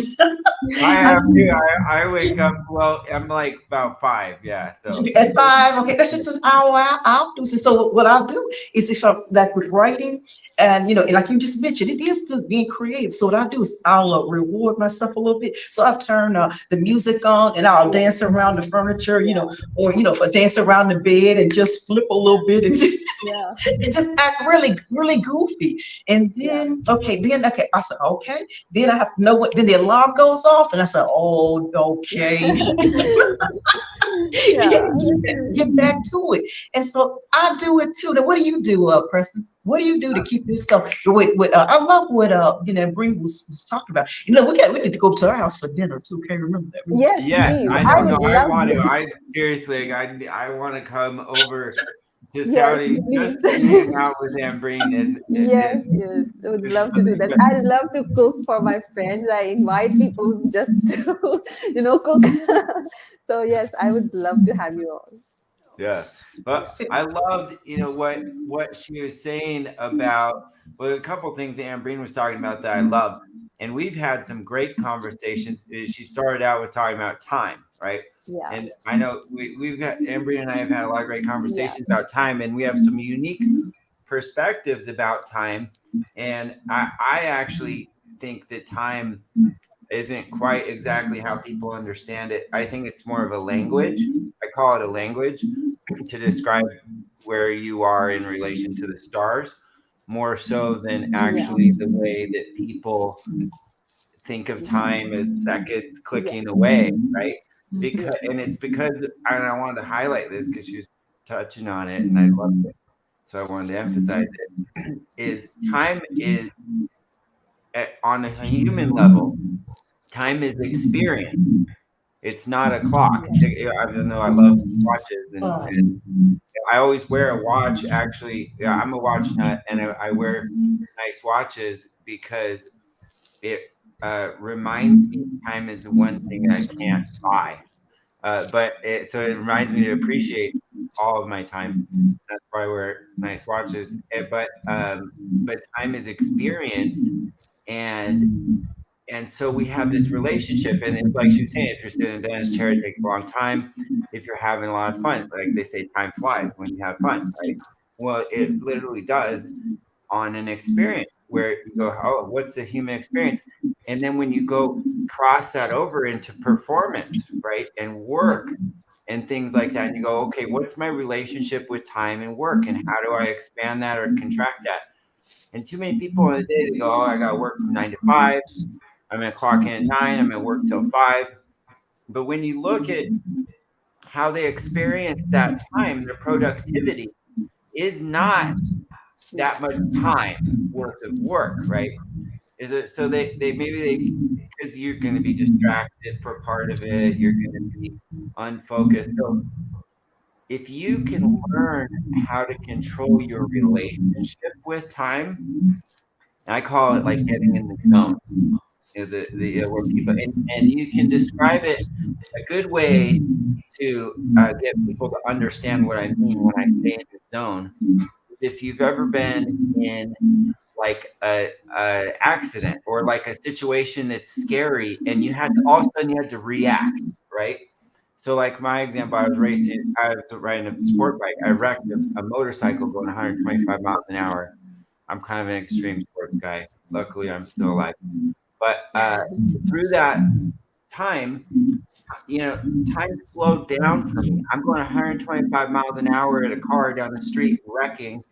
I have to. I wake up. Well, I'm like about 5. Yeah. So At 5, okay, that's just an hour I'll do. So what I'll do is if I'm like with writing, and and like you just mentioned, it is good being creative. So what I'll do is I'll reward myself a little bit. So I'll turn the music on and I'll Yeah. dance around the furniture, Yeah. or if I dance around the bed and just flip a little bit and just, Yeah. and just act really, really goofy. And Yeah. then I said, okay, then I have to know what, then the alarm goes off and I said, oh, okay. Yeah. Get back to it. And so I do it too. Now, what do you do, Preston? What do you do to keep yourself with I love what Bree was talking about. We need to go to our house for dinner too. Okay, remember that. Yes, yes, please. I I know. No, would I love want to. to. I seriously, I want to come over to Yes, Saudi please. just to hang out with Ambreen Yes, and yes. I would love to do that. I love to cook for my friends. I invite people just to, cook. So yes, I would love to have you all. yeah. But I loved, what she was saying about, well, a couple things that Ambreen was talking about that I love. And we've had some great conversations. She started out with talking about time, right? Yeah. And I know we've got Ambreen and I have had a lot of great Yeah. conversations about time, and we have some unique perspectives about time. And I actually think that time isn't quite exactly how people understand it. I think it's more of a language. I call it a language to describe where you are in relation to the stars, more so than Yeah. actually the way that people think of time as seconds Yeah. clicking away, right? Yeah. It's because, and I wanted to highlight this because she was touching on it and I loved it. So I wanted to emphasize it. Is time is on a human level, time is experienced. It's not a clock. Even though I love watches and I always wear a watch. Actually, yeah, I'm a watch nut, and I wear nice watches because it reminds me time is the one thing I can't buy. So it reminds me to appreciate all of my time. That's why I wear nice watches. But time is experienced, and so we have this relationship, and it's like she was saying, if you're sitting in a dentist chair, it takes a long time. If you're having a lot of fun, like they say, time flies when you have fun, right? Well, it literally does on an experience. where you go, oh, what's the human experience? And then when you go cross that over into performance, right, and work and things like that, and you go, okay, what's my relationship with time and work, and how do I expand that or contract that? And too many people in the day, they go, oh, I got to work from 9 to 5. I'm going to clock in at 9. I'm going to work till 5. But when you look at how they experience that time, their productivity is not that much time worth of work, right? Is it so they maybe they because you're going to be distracted for part of it, you're going to be unfocused. So if you can learn how to control your relationship with time, and I call it like getting in the zone. Where people and you can describe it a good way to get people to understand what I mean when I say in the zone. If you've ever been in like a accident or like a situation that's scary, and you had to, all of a sudden you had to react, right? So like my example, I was riding a sport bike. I wrecked a motorcycle going 125 miles an hour. I'm kind of an extreme sports guy. Luckily, I'm still alive. But through that time, time slowed down for me. I'm going 125 miles an hour at a car down the street, wrecking,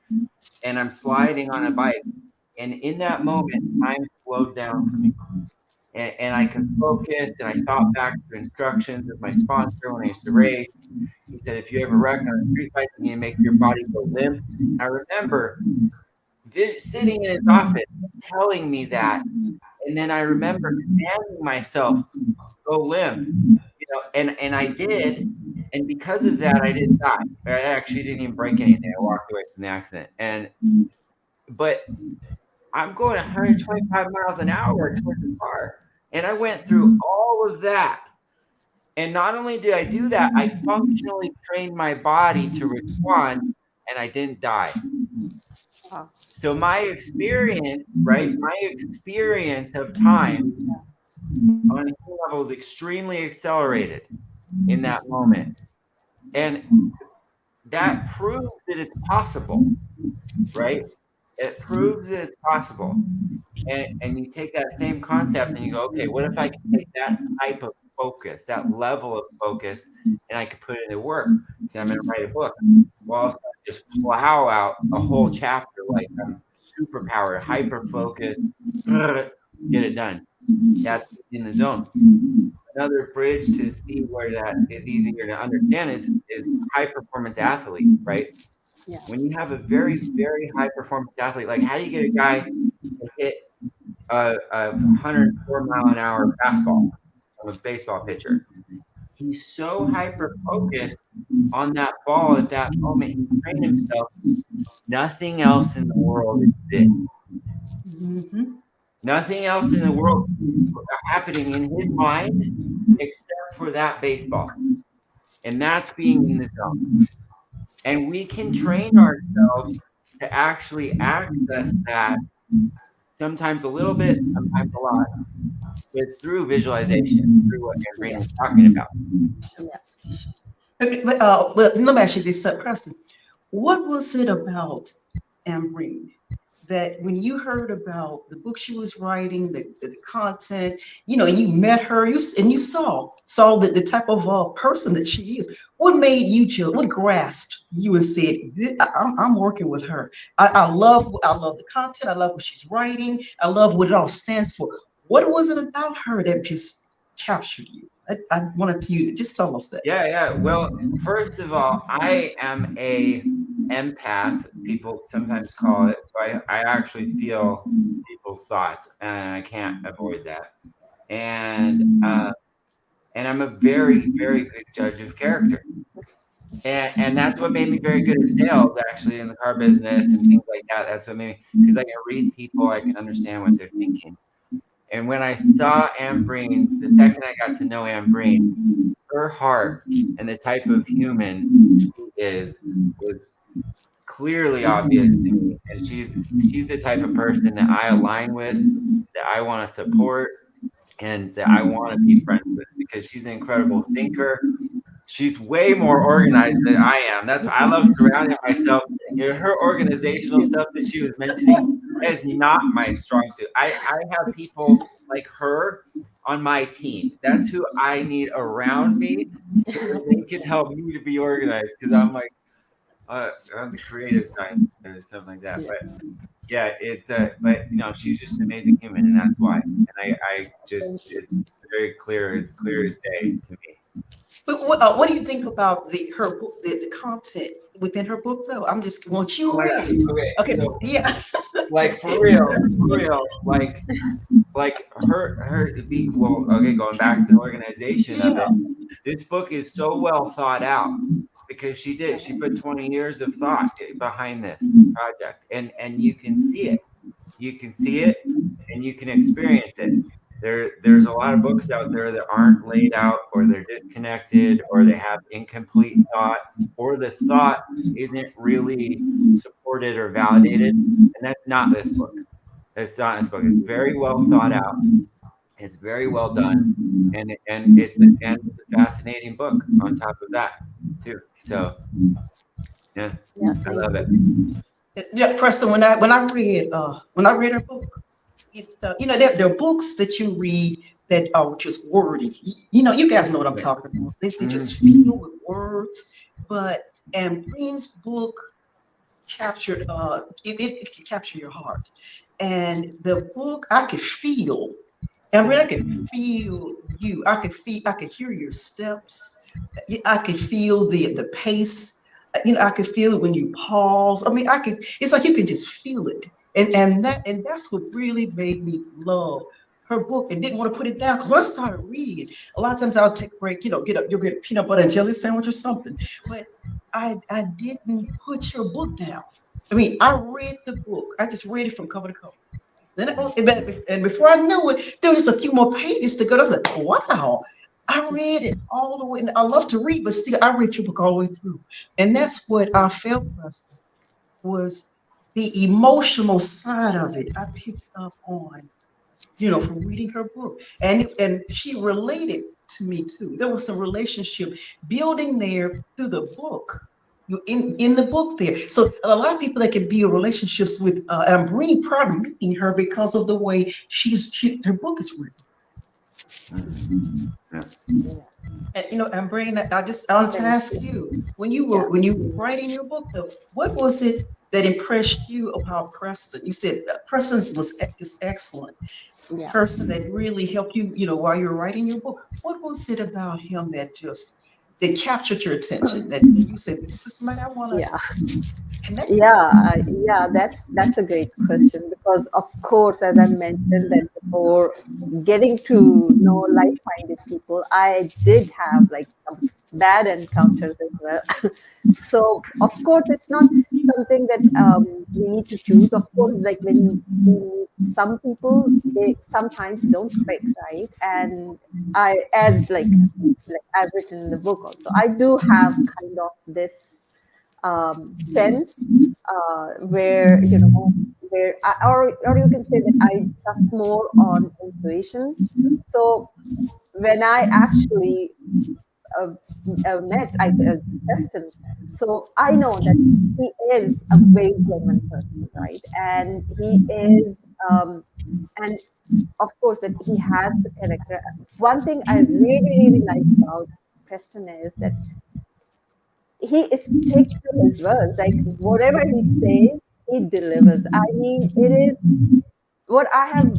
and I'm sliding on a bike. And in that moment, time slowed down for me. And I could focus, and I thought back to instructions of my sponsor when I used to race. He said, if you ever wreck on a street bike, you need to make your body go limp. I remember sitting in his office telling me that. And then I remember commanding myself, go limp, and I did. And because of that, I didn't die. I actually didn't even break anything. I walked away from the accident. But I'm going 125 miles an hour towards the car. And I went through all of that. And not only did I do that, I functionally trained my body to respond, and I didn't die. Wow. So my experience, right? My experience of time on a human level is extremely accelerated in that moment. And that proves that it's possible, right? It proves that it's possible. And you take that same concept and you go, okay, what if I can take that type of focus, that level of focus, and I could put it into work? So I'm going to write a book. Well, I'll just plow out a whole chapter like I'm super powered, hyper focused, get it done. That's in the zone. Another bridge to see where that is easier to understand is high performance athlete, right? Yeah. When you have a very, very high performance athlete, like how do you get a guy to hit a 104 mile an hour fastball from a baseball pitcher? He's so hyper focused on that ball at that moment. He trained himself. Nothing else in the world exists. Mm-hmm. Nothing else in the world happening in his mind except for that baseball. And that's being in the zone. And we can train ourselves to actually access that, sometimes a little bit, sometimes a lot. But it's through visualization, through what Ambreen was talking about. Yes. Okay, but let me ask you this, Preston. What was it about Ambreen that when you heard about the book she was writing, the content, you met her, and you saw the type of person that she is? What made you what grasped you and said, I'm working with her. I love the content. I love what she's writing. I love what it all stands for. What was it about her that just captured you? I wanted you to just tell us that. Yeah. Well, first of all, I am a empath, people sometimes call it. So I actually feel people's thoughts, and I can't avoid that. And I'm a very, very good judge of character. And that's what made me very good at sales, actually, in the car business and things like that. That's what made me, because I can read people, I can understand what they're thinking. And when I saw Ambreen, the second I got to know Ambreen, her heart and the type of human she is was clearly obvious to me. And she's the type of person that I align with, that I want to support, and that I want to be friends with, because she's an incredible thinker. She's way more organized than I am. I love surrounding myself. Her organizational stuff that she was mentioning, That is not my strong suit. I have people like her on my team. That's who I need around me so that they can help me to be organized because I'm like on the creative side or something like that. Yeah. But yeah, it's but she's just an amazing human, and that's why. And I just Thank you. it's very clear as day to me. But what do you think about her book, the content within her book, though? I'm just want Oh you my read gosh. it. Okay, Okay, so yeah. like for real, like her be well. Okay, going back to the organization of Yeah. it, this book is so well thought out because she put 20 years of thought behind this project, and you can see it and you can experience it. There's a lot of books out there that aren't laid out, or they're disconnected, or they have incomplete thought, or the thought isn't really supported or validated, and that's not this book. It's not this book. It's very well thought out. It's very well done, and it's a fascinating book on top of that too. So yeah, Yeah, I thank love it. you. Yeah, Preston, when I read her book, it's there are books that you read that are just wordy. You guys know what I'm talking about. They Mhm. just filled with words. But Ambreen's book captured it can capture your heart. And the book I could feel, Ambreen, I could feel you. I could hear your steps. I could feel the pace. I could feel it when you pause. I mean, it's like you can just feel it. And that's what really made me love her book and didn't want to put it down. Because when I started reading it, a lot of times I'll take a break, get up, you'll get a peanut butter and jelly sandwich or something. But I didn't put your book down. I mean, I read the book. I just read it from cover to cover. And before I knew it, there was a few more pages to go. I was like, wow, I read it all the way. And I love to read, but still, I read your book all the way through. And that's what I felt, Preston, was the emotional side of it. I picked up on, from reading her book. And she related to me too. There was some relationship building there through the book. You in the book there. So a lot of people that can build relationships with Ambreen probably meeting her because of the way her book is written. Mhm. Yeah. Yeah, And Ambreen, I want to thank ask you. you Yeah. when you were writing your book though, what was it that impressed you about Preston? You said Preston was just excellent Yeah. person that really helped you, while you're writing your book? What was it about him that captured your attention? That you said, "This is somebody I want to Yeah. connect with." Yeah, yeah, that's a great question because of course, as I mentioned that before, getting to know like-minded people, I did have like some bad encounters as well. So of course, it's not something that we need to choose. Of course, like when we meet some people, they sometimes don't click, right? And as like I've written in the book also, I do have kind of this sense where or you can say that I trust more on intuition. So when I actually uh, met Preston, so I know that he is a very genuine person, right? And he is, and of course, that he has the character. One thing I really, really like about Preston is that he sticks to his words. Like whatever he says, he delivers. I mean, it is what I have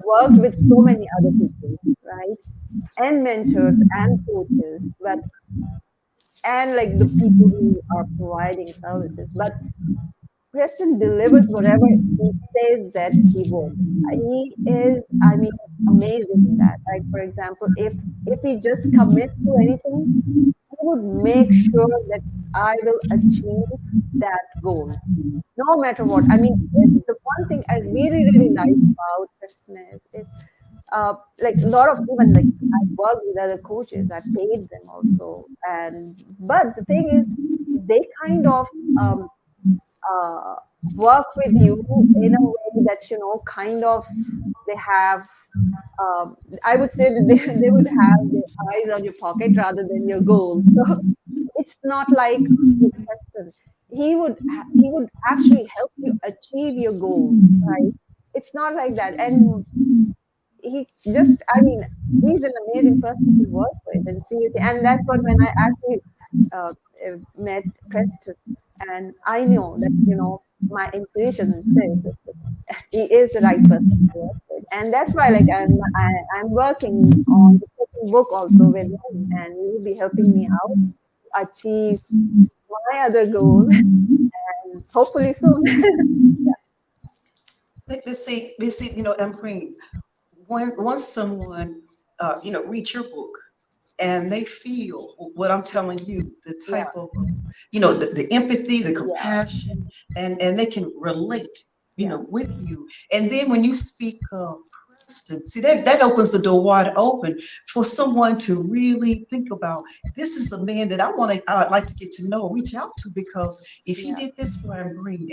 worked with so many other people, right? And mentors and coaches, but and like the people who are providing services. But Preston delivers whatever he says that he would. He is, I mean, amazing in that. Like for example, if he just commits to anything, he would make sure that I will achieve that goal, no matter what. I mean, the one thing I really, really like about Preston is like a lot of even like I work with other coaches, I paid them also, and but the thing is, they kind of um, uh, work with you in a way that kind of they have. I would say that they would have their eyes on your pocket rather than your goal. So it's not like with Preston. he would actually help you achieve your goals, right? It's not like that. And he just, I mean, he's an amazing person to work with, and seriously, and that's what when I actually met Preston, and I know that, my intuition says that he is the right person to work with, and that's why, like, I'm working on the second book also with him, and he will be helping me out to achieve my other goals, and hopefully soon. They say, Ambreen, once someone, read your book and they feel what I'm telling you, the Yeah, type of, the empathy, the yeah, compassion, and they can relate, yeah, with you. And then when you speak Preston, see that opens the door wide open for someone to really think about, this is a man that I'd like to get to know, reach out to, because if he yeah, did this for Ambreen,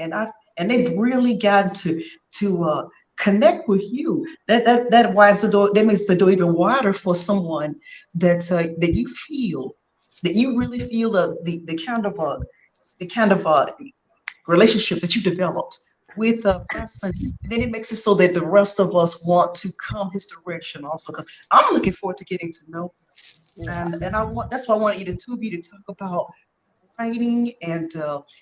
and they've really gotten to connect with you, that widens the door, that makes the door even wider for someone that you feel, that you really feel the kind of relationship that you developed with Preston. Then it makes it so that the rest of us want to come his direction also. Because I'm looking forward to getting to know him. yeah, And that's why I want you the two of you to talk about writing and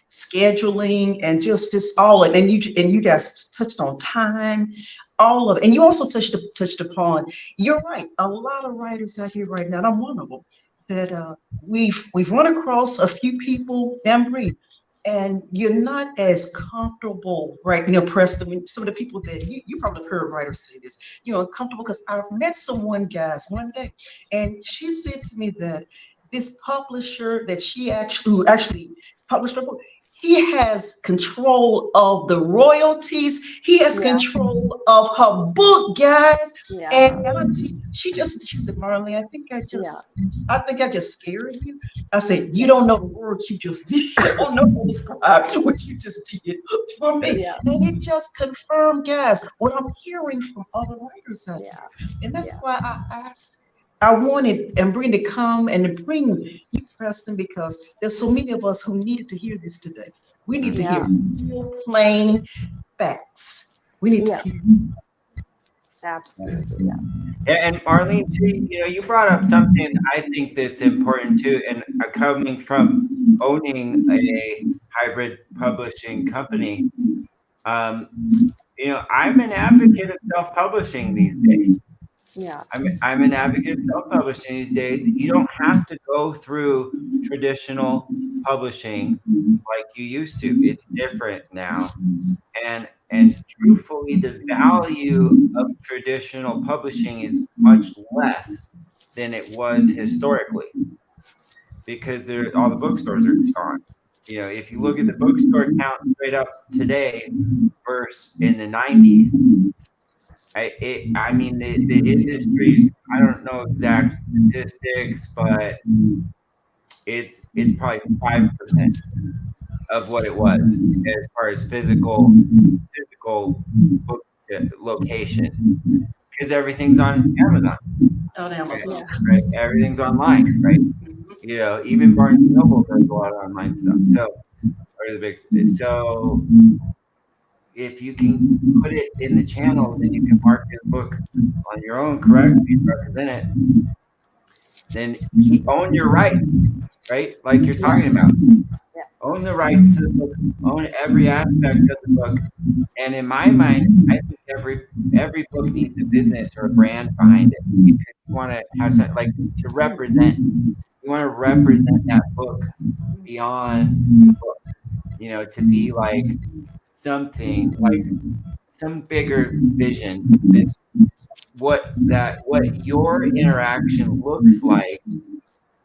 scheduling and just all of it. And you guys touched on time, all of it. And you also touched upon, you're right, a lot of writers out here right now, and I'm one of them, that we've run across a few people, Ambry, and you're not as comfortable, right? Preston, some of the people that you probably heard writers say this, comfortable, because I met someone, guys, one day, and she said to me that this publisher that who actually published her book, he has control of the royalties. He has yeah, control of her book, guys. yeah, And she said, Marley, yeah, I think I just scared you. I said, you don't know the work you just did. You don't know how to describe what you just did for me. yeah, And it just confirmed, guys, what I'm hearing from other writers out yeah, here. And that's yeah, why I wanted Ambreen to come and to bring you, Preston, because there's so many of us who needed to hear this today. We need to hear yeah, real plain facts. We need to yeah, hear. absolutely, yeah, And Marlene, too, you brought up something I think that's important too, and coming from owning a hybrid publishing company, um, I'm an advocate of self-publishing these days. yeah, I'm an advocate of self-publishing these days. You don't have to go through traditional publishing like you used to. It's different now. And truthfully, the value of traditional publishing is much less than it was historically because all the bookstores are gone. If you look at the bookstore count straight up today versus in the 90s, I mean, the industries, I don't know exact statistics, but it's probably 5% of what it was as far as physical book locations, because everything's on Amazon, On right? Amazon. yeah, Right? Everything's online, right? Even Barnes and Noble does a lot of online stuff. So, or the big, so if you can put it in the channel, then you can market the book on your own correctly, represent it, then own your rights, right? Like you're yeah, talking about. yeah, Own the rights to the book, own every aspect of the book. And in my mind, I think every book needs a business or a brand behind it. Because you want to have something like to represent. You want to represent that book beyond the book. To be like something like some bigger vision that what your interaction looks like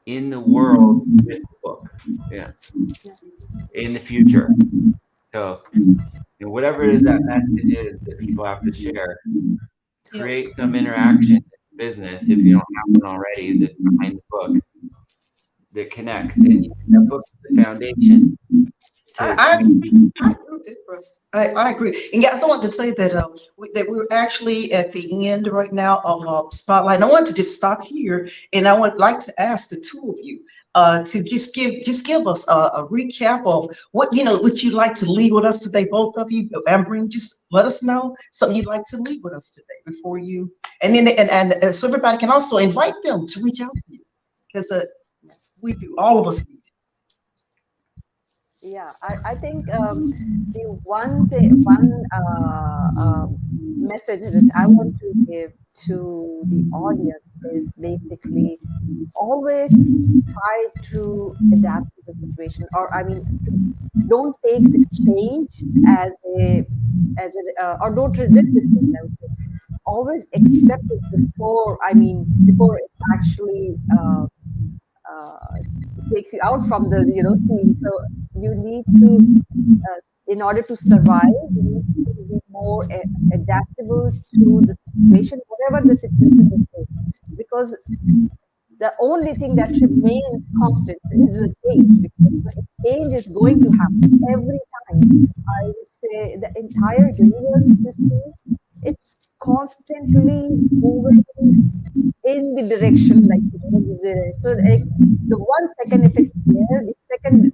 in the world with the book. Yeah. yeah, In the future. So, whatever it is that message is that people have to share, Yeah. create some interaction in business if you don't have one already that's behind the book that connects. And that book is the foundation I, to I, community. I agree with it, Russ. I agree. And guys, I want to tell you that that we're actually at the end right now of Spotlight. And I want to just stop here, and I would like to ask the two of you. to just give us a recap of what you'd like to leave with us today. Both of you, Ambreen, just let us know something you'd like to leave with us today before you, and then so everybody can also invite them to reach out to you because we do. All of us need Yeah, I think the one thing, one message that I want to give to the audience is basically always try to adapt to the situation, or I mean, don't take the change as or don't resist the change. I would say always accept it before, I mean, before it actually uh, takes you out from the scene. So you need to, in order to survive, you need to be more adaptable to the situation, whatever the situation is, because the only thing that remains constant is the change, because the change is going to happen every time. I would say the entire universe, if you see, it's constantly moving in the direction, like so like the 1 second if it's there, the second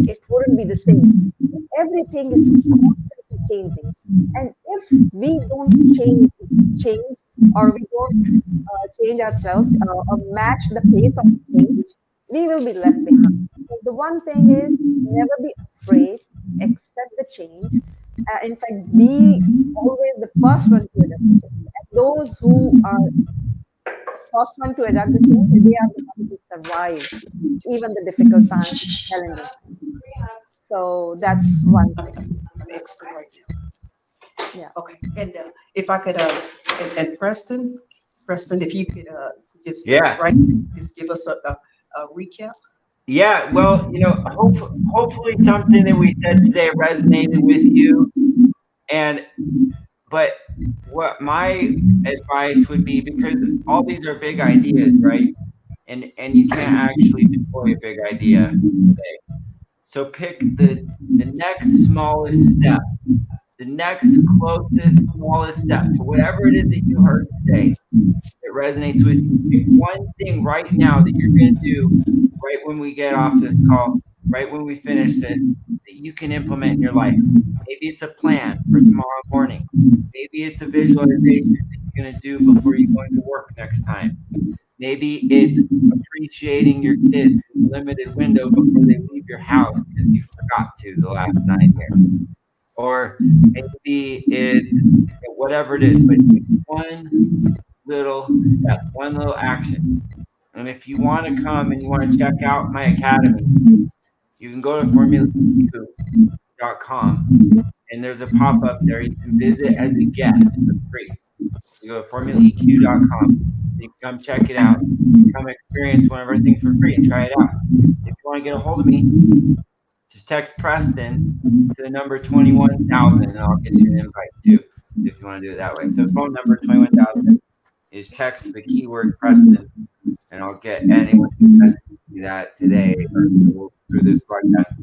it wouldn't be the same. Everything is constantly changing, and if we don't change, or we don't change ourselves, or match the pace of change, we will be left behind. So the one thing is, never be afraid, accept the change. In fact, be always the first one to adapt the change. And those who are first one to adapt the change, they are the ones who survive even the difficult times, challenging times. So that's one thing. excellent right now. Yeah. Okay, and if I could, and Preston, if you could just Yeah. right, just give us a recap. Yeah, well, hopefully something that we said today resonated with you. And but what my advice would be, because all these are big ideas, right? And you can't actually deploy a big idea today. So pick the next smallest step, the next closest smallest step to whatever it is that you heard today that resonates with you. Pick one thing right now that you're going to do right when we get off this call, right when we finish this, that you can implement in your life. Maybe it's a plan for tomorrow morning. Maybe it's a visualization that you're going to do before you go into work next time. Maybe it's appreciating your kids in a limited window before they leave your house because you forgot to the last 9 years. Or maybe it's whatever it is, but one little step, one little action. And if you want to come and you want to check out my academy, you can go to formulaeq.com and there's a pop up there. You can visit as a guest for free. You go to formulaeq.com. You can come check it out. Come experience one of our things for free and try it out. If you want to get a hold of me, just text Preston to the number 21,000 and I'll get you an invite too if you want to do it that way. So phone number 21,000 is text the keyword Preston and I'll get anyone who has that today or through this podcast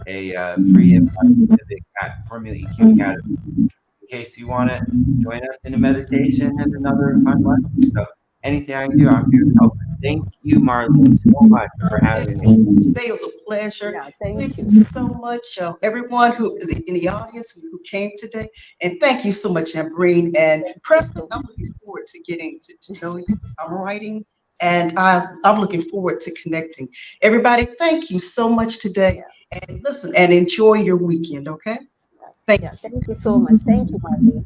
a free invite to the Formula EQ Academy in case you want to join us in a meditation and another fun lesson. So anything I can do, I'm here to help. Thank you, Marlene, so much for having me. Today was a pleasure. Yeah, thank Thank you. you so much, everyone who in the audience who came today, and thank you so much, Ambreen and Preston. I'm looking forward to getting to know you. I'm writing, and I'm looking forward to connecting. Everybody, thank you so much today, Yeah, and listen and enjoy your weekend. Okay, thank yeah. Thank you so much. Thank you, Marlene.